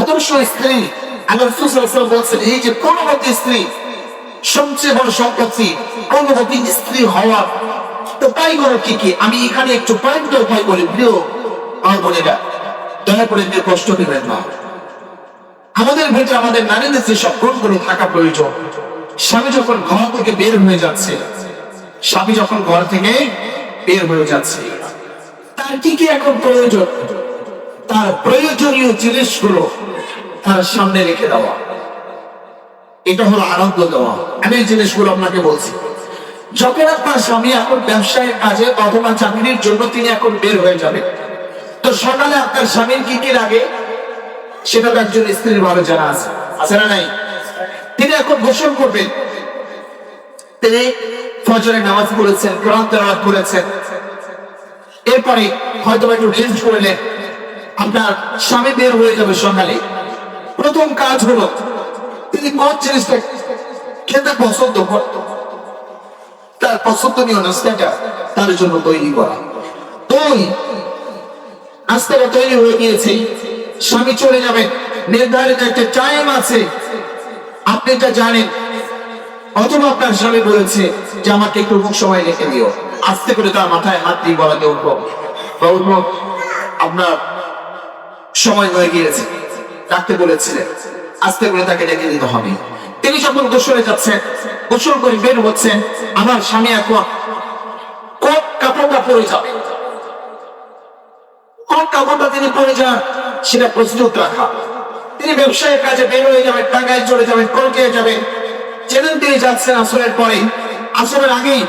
আদর্শ স্ত্রী আল্লাহ রাসূল সাল্লাল্লাহু আলাইহি ওয়াসাল্লাম বলছেন, এই যে পূর্ণবতী স্ত্রী সবচেয়ে বড় সম্পত্তি, পূর্ণবতী স্ত্রী হওয়া। তো তাই করো কি কি, আমি এখানে একটু পয়েন্ট উপায় বলি, প্রিয় আমার বোনেরা, দয়া করে যে কষ্ট দেবেন না। আমাদের ভেতরে আমাদের নারীদের যে সব গুণগুলো থাকা প্রয়োজন। স্বামী যখন ঘর থেকে বের হয়ে যাচ্ছে, স্বামী যখন ঘর থেকে বের হয়ে যাচ্ছে, তার কি কি এখন প্রয়োজন, তার প্রয়োজনীয় জিনিসগুলো তার সামনে রেখে দেওয়া, এটা হলো আনন্দ দেওয়া। আমি এই জিনিসগুলো আপনাকে বলছি। যখন আপনার স্বামী এখন ব্যবসায়ের কাজে অথবা চাকরির জন্য তিনি এখন বের হয়ে যাবে, তো সকালে আপনার স্বামীর কি কি লাগে সেটা তো একজন স্ত্রীর ভালো জানা আছে, আছে না নাই? তিনি এখন গোসল করবেন, তিনি ফজরের নামাজ পড়েছেন, কোরআন তেলাওয়াত করেছেন, এরপরে হয়তো একটু রেস্ট করলেন। আপনার স্বামী বের হয়ে যাবে সকালে, প্রথম কাজ হলো তিনি কোন জিনিসটা খেতে পছন্দ করত, তার পছন্দনীয় নাস্তাটা তার জন্য তৈরি করা। তুই নাস্তাটা তৈরি হয়ে গিয়েছে, স্বামী চলে যাবে, নির্ধারিত একটা টাইম আছে, আপনি এটা জানেন। অথবা আপনার স্বামী বলেছে যে আমাকে একটু সময় রেখে দিও, আস্তে করে তার মাথায় হাত দিয়ে বলাতে উঠবো বা উঠবো, আপনার সময় হয়ে গিয়েছে, ডাকতে বলেছিলেন, আস্তে করে তাকে ডেকে দিতে হবে। তিনি যখন গোসলে যাচ্ছেন, গোসল করে বের হচ্ছেন, আমার স্বামী এখন কোন কাপড়টা পরে যাবে, কোন কাপড়টা তিনি পরে যান সেটা প্রস্তুত রাখা। তিনি ব্যবসায়ের কাজে বের হয়ে যাবেন, টাঙ্গাইল চলে যাবেন, কলকাতায় যাবেন, যেদিন তিনি যাচ্ছেন আসরের পরে, আসরের আগেই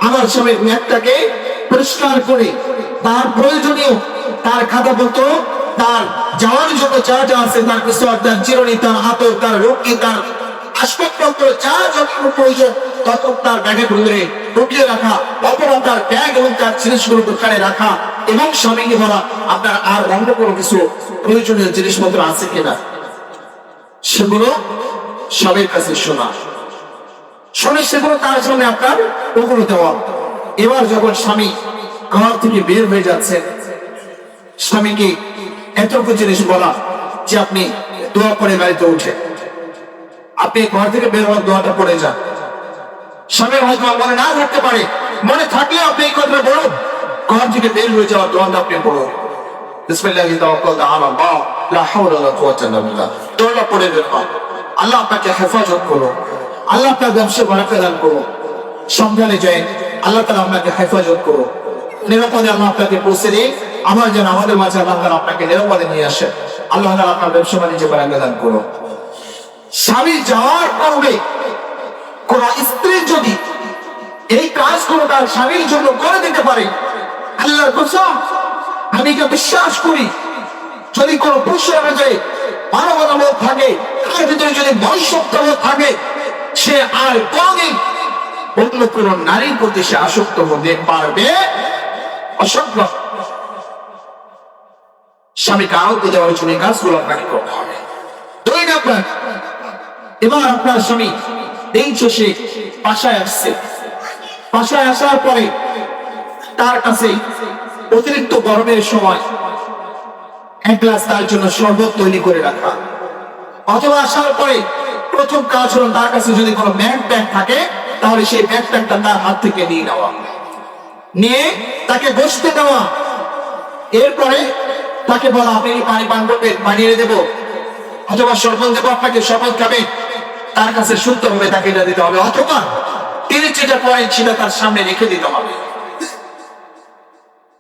আমার স্বামী ব্যাগটাকে পরিষ্কার করে তার প্রয়োজনীয়, তার খাতাপত্র, তার যাওয়ার জন্য যা যা আছে, তার পিস্তল, তার চিরুনি, তার হাতল, তার রক্ষী, তার আসবাবপত্র যা যতটুকু প্রয়োজন তখন তার ব্যাগে ভরে ঢুকিয়ে রাখা, অপরাধ তার ব্যাগ এবং তার জিনিসগুলো দোকানে রাখা, এবং স্বামীকে বলা আপনার আর অন্য কোনো কিছু প্রয়োজনীয় জিনিসপত্র আছে কিনা, সেগুলো স্বামীর কাছে শোনা, শুনে সেগুলো তার সামনে আপনার ওগুলো দেওয়া। এবার যখন স্বামী ঘর থেকে বের হয়ে যাচ্ছে, স্বামীকে এতটুকু জিনিস বলা যে আপনি দোয়া করে বাড়িতে উঠে আপনি ঘর থেকে বের হওয়ার দোয়াটা পড়ে যান। স্বামী হয়তো মনে না থাকতে পারে, মনে থাকলে আপনি এই কথা বলুন, ঘর থেকে বের হয়ে যাওয়ার দোয়াটা আপনি পড়ুন, বিসমিল্লাহি তাওয়াক্কালতু আলা আল্লাহ লা হাওলা ওয়ালা কুওয়াতা ইল্লা বিল্লাহ, দোয়াটা পড়ে বের হন। আল্লাহ আপনাকে হেফাজত করুন, আল্লাহ আপনার ব্যবসা বারাকা দান করুন, সাবধানে যায়, আল্লাহ তাআলা আপনাকে হেফাজত করুন, নিরাপদে আল্লাহ আপনাকে পৌঁছে দিন। আমার যেন আমাদের মাঝে আল্লাহ তাআলা আপনাকে নিরাপদে নিয়ে আসে, আল্লাহ তাআলা আপনার ব্যবসা বাণিজ্য বারাকা দান করুন। স্বামী যাওয়ার পূর্বে কোন স্ত্রী যদি এই কাজগুলো তার স্বামীর জন্য করে দিতে পারে, আল্লাহর কসম আমি এটা বিশ্বাস করি, যদি কোন পুরুষের মধ্যে মানবতা বোধ থাকে, তার ভিতরে যদি মনুষ্যত্ববোধ থাকে, সে আর কোনদিন অন্য কোন নারীর প্রতি সে আসক্ত হতে পারবে অসম্ভব। স্বামীকে আহত দেওয়ার জন্য কাজগুলো আপনাকে করতে হবে। দুই নাম্বার, এবার আপনার স্বামী দিন শেষে বাসায় আসছে, বাসায় আসার পরে তার কাছে অতিরিক্ত গরমের সময় এক গ্লাস তার জন্য শরবত তৈরি করে রাখা, অথবা আসার পরে প্রথম কাজ হলো তার কাছে যদি কোনো ব্যাগ থাকে তাহলে সেই ব্যাগটা তার হাত থেকে নিয়ে নেওয়া, নিয়ে তাকে বসতে দেওয়া, এরপরে তাকে বলা আপনি পানি পান করবেন, পানি এনে দেবো, অথবা শরবত দেবো আপনাকে, শরবত খাবে, তার কাছে শুনতে হবে, তাকে এটা দিতে হবে, অথবা তিনি যেটা পয়েন্ট ছিল তার সামনে রেখে দিতে হবে।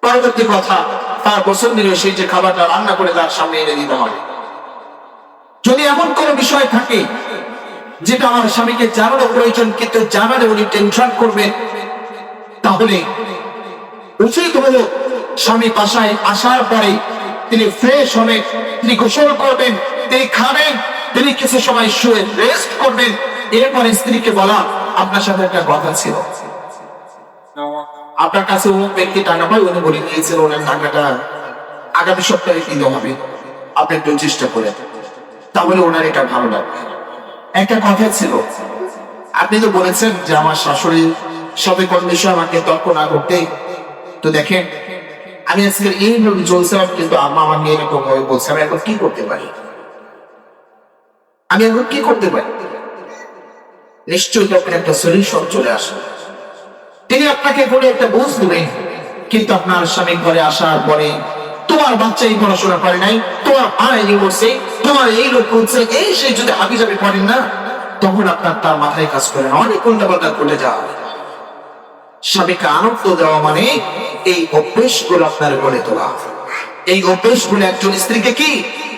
পরবর্তী কথা, তার পছন্দনীয় সেই যে খাবারটা রান্না করে তার সামনে এনে দিতে হবে। যদি এমন কোনো বিষয় থাকে যেটা আমার স্বামীকে জানানো প্রয়োজন কিন্তু জানালে উনি টেনশন করবেন, তাহলে উচিত হলো স্বামী বাসায় আসার পরে তিনি ফ্রেশ হবেন, তিনি গোসল করবেন, তিনি খাবেন, তিনি কিছু সময় শুয়ে রেস্ট করবেন, এরপরে স্ত্রীকে বলা আপনার সাথে একটা কথা ছিল, আপনার কাছে অমুক ব্যক্তি টাকা পায়, উনি বলে দিয়েছিল ওনার টাকাটা আগামী সপ্তাহে দিতে হবে, আপনি একটু চেষ্টা করেন, তাহলে ওনার এটা ভালো লাগবে। একটা কথা ছিল, আপনি তো বলেছেন যে আমার শাশুড়ি সাথে কোন বিষয় আমাকে তর্ক না করতে, তো দেখেন আমি আজকে এইভাবে চলছিলাম কিন্তু আম্মা আমাকে এরকম ভাবে বলছে, আমি এখন কি করতে পারি? আমি এখন কি করতে পারি? নিশ্চয়ই তখন একটা সলিউশন চলে আসে। তিনি আপনাকে বলে একটা বুঝ দেবেন, কিন্তু আপনার স্বামী ঘরে আসার পরে তোমার বাচ্চা এই পড়াশোনা করে নাই, তোমার মা এই করছে, তোমার এই লোক করছে, এই সেই যদি হাবি যাবি করেন না, তখন আপনার তার মাথায় কাজ করে না, অনেক উল্টাপাল্টা করে যাওয়া। স্বামীকে আনন্দ দেওয়া মানে এই অভ্যেসগুলো আপনার গড়ে তোলা। এই অভ্যেসগুলো একজন স্ত্রীকে কি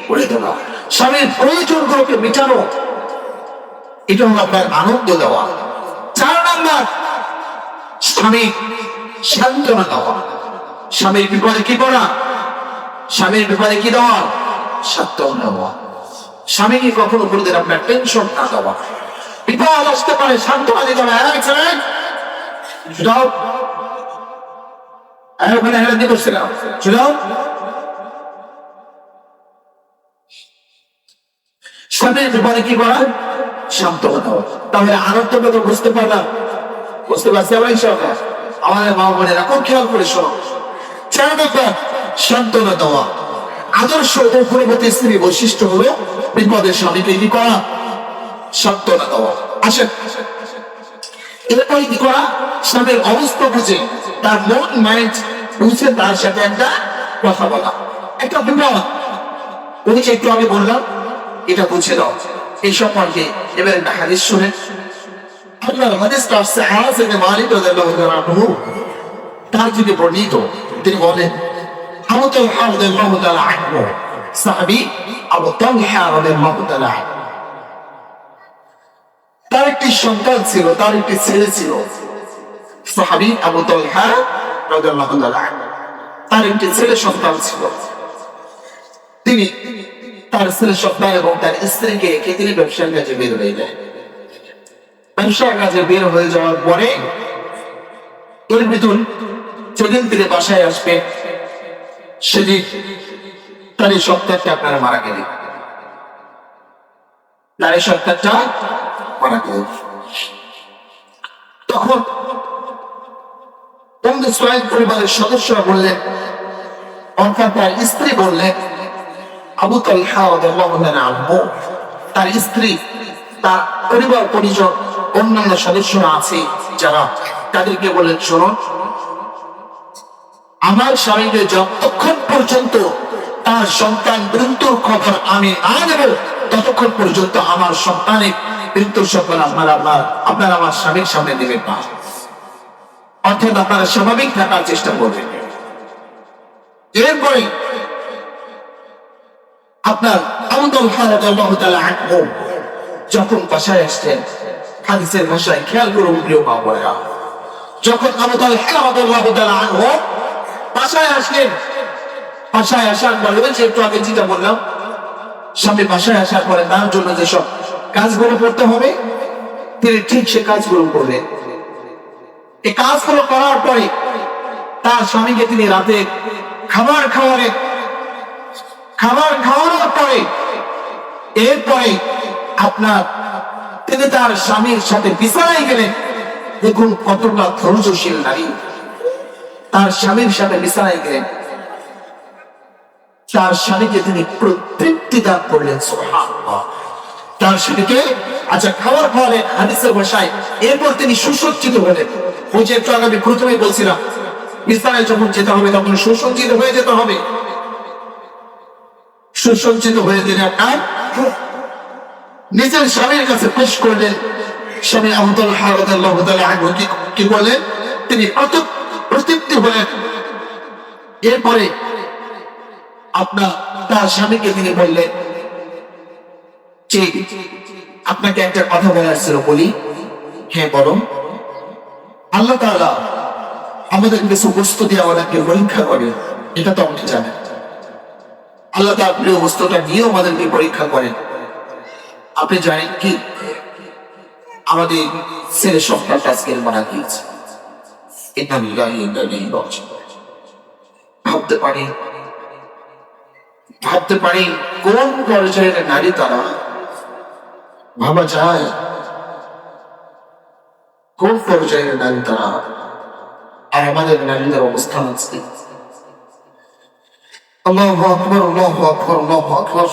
গড়ে তোলা, স্বামীর প্রয়োজনগুলোকে মেটানো, এটা হলো আপনার আনন্দ দেওয়া। 4 নাম্বার, স্বামী সান্ত্বনা দেওয়া। স্বামীর বিপদে কি করা? স্বামীর বিপদে কি দেওয়া? সান্ত্বনা দেওয়া। স্বামীকে কখনো বলতেন আপনার টেনশন না দেওয়া। বিপদ আসতে পারে, সান্ত্বনা দিতে হবে। ওখানে হেরানি করছে না, স্বামীর বিপদে কি করা? সান্ত্বনা দেওয়া। তাহলে আনন্দটা তো বুঝতে পারলাম, বুঝতে পারছি আমরা সরকার। আমাদের মা বোনেরা খুব খেয়াল করে শোনো। 4 নম্বর, সান্ত্বনা দেওয়া। আদর্শ পূর্ববর্তী স্ত্রী বৈশিষ্ট্য হলো বিপদের স্বামীকে কি করা? সান্ত্বনা দেওয়া। আসেন, এরপরে কি করা? স্বামীর অবস্থা বুঝে, তার মন মাইন্ড বুঝে তার সাথে একটা কথা বলা। একটা বিপদ উনি যে একটু আগে বললাম, এটা বুঝে দাও। এই সম্পর্কে এবার একটা হাদিস শুনেন। আল্লাহর হাদিসটা আসছে আনাস ইবনে মালিক রাদিয়াল্লাহু তাআলা আনহু, তার থেকে বর্ণিত। তিনি বলেন, আবু তালহা রাদিয়াল্লাহু তাআলা আনহু, সাহাবী আবু তালহা রাদিয়াল্লাহু তাআলা আনহু, তার একটি সন্তান ছিল, তার একটি ছেলে ছিল। সাহাবী আবু তালহা রাদিয়াল্লাহু তাআলা আনহু, তার একটি ছেলে সন্তান ছিল। তিনি তার ছেলে সন্তান এবং তার স্ত্রীকে রেখে তিনি ব্যবসার কাজে বের হয়ে যায়। ব্যবসার কাজে বের হয়ে যাওয়ার পরে এর ভিতর যেদিন তিনি বাসায় আসবে, সেদিন তার এই সন্তানটা আপনারা মারা গেলেন। তার এই সন্তানটা মারা গেল। তখন পরিবারের সদস্যরা বললেন, অর্থাৎ তার স্ত্রী বললেন, আবু তালহা রাদিয়াল্লাহু তাআলা আনহু, তার স্ত্রী, তার পরিবার পরিজন, অন্যান্য সদস্যরা আছে যারা, তাদেরকে বলেন, শোনো, আমার স্বামীকে যতক্ষণ পর্যন্ত তার সন্তান মৃত্যুর খবর আমি না দেব, ততক্ষণ পর্যন্ত আমার সন্তানের মৃত্যুর খবর আপনারা আমার স্বামীর সামনে দেবেন না। অর্থাৎ আপনারা স্বাভাবিক থাকার চেষ্টা করবেন। এরপরে আপনার আবু তালহা রাদিয়াল্লাহু তাআলা আনহু যখন বাসায় আসছেন, হাদিসের ভাষায় খেয়াল করুন প্রিয় মা বোনেরা, যখন আবু তালহা রাদিয়াল্লাহু তাআলা আনহু বাসায় আসলেন, বাসায় আসার পরে যে একটু আগে যেটা বললাম, স্বামী বাসায় আসার পরে তার জন্য যেসব কাজগুলো করতে হবে, তিনি ঠিক সে কাজগুলো করলেন। এই কাজগুলো করার পরে তার স্বামীকে তিনি রাতে খাবার খাওয়ানোর পরে, এরপরে আপনার তিনি তার স্বামীর সাথে বিছানায় গেলেন। দেখুন কতটা ধৈর্যশীল নারী, তার স্বামীর সাথে বিছানায় গেলেন, তার স্বামীকে তিনি তৃপ্তি দান করলেন। সুবহানাল্লাহ। তার স্বামীকে খাবার খাওয়ালেন হাদিসের ভাষায়। এরপর তিনি সুসজ্জিত হলেন। ওই যে একটু আগে আমি প্রথমেই বলছিলাম, বিছানায় যখন যেতে হবে তখন সুসজ্জিত হয়ে যেতে হবে। সুসজ্জিত হয়ে তিনি আপনার নিজের স্বামীর কাছে পেশ করলেন। স্বামী আবু তালহা রাদিয়াল্লাহু তাআলা আনহু কি বলেন? তিনি প্রতৃপ্তি হলেন। এরপরে আপনার তার স্বামীকে তিনি বললেন যে, আপনাকে একটা কথা বলার ছিল, বলি? হ্যাঁ বলো। আল্লাহ তাআলা আমাদের কিছু বস্তু দিয়ে আমাদেরকে পরীক্ষা করে, এটা তো আপনি জানেন। আল্লাহ তাআলা প্রিয় বস্তুটা নিয়েও আমাদেরকে পরীক্ষা করেন। আপনি জানেন কি, আমাদের ছেলে সন্তানটা আজকে মারা গিয়েছে। ইন্না লিল্লাহি ওয়া ইন্না ইলাইহি রাজিউন। ভাবতে পারি কোন পর্যায়ের নারী তারা, ভাবা যায় কোন পর্যায়ের নারী তারা। আর আমাদের নারীদের অবস্থান আছে। আল্লাহু আকবার, আল্লাহু আকবার, আল্লাহু আকবার।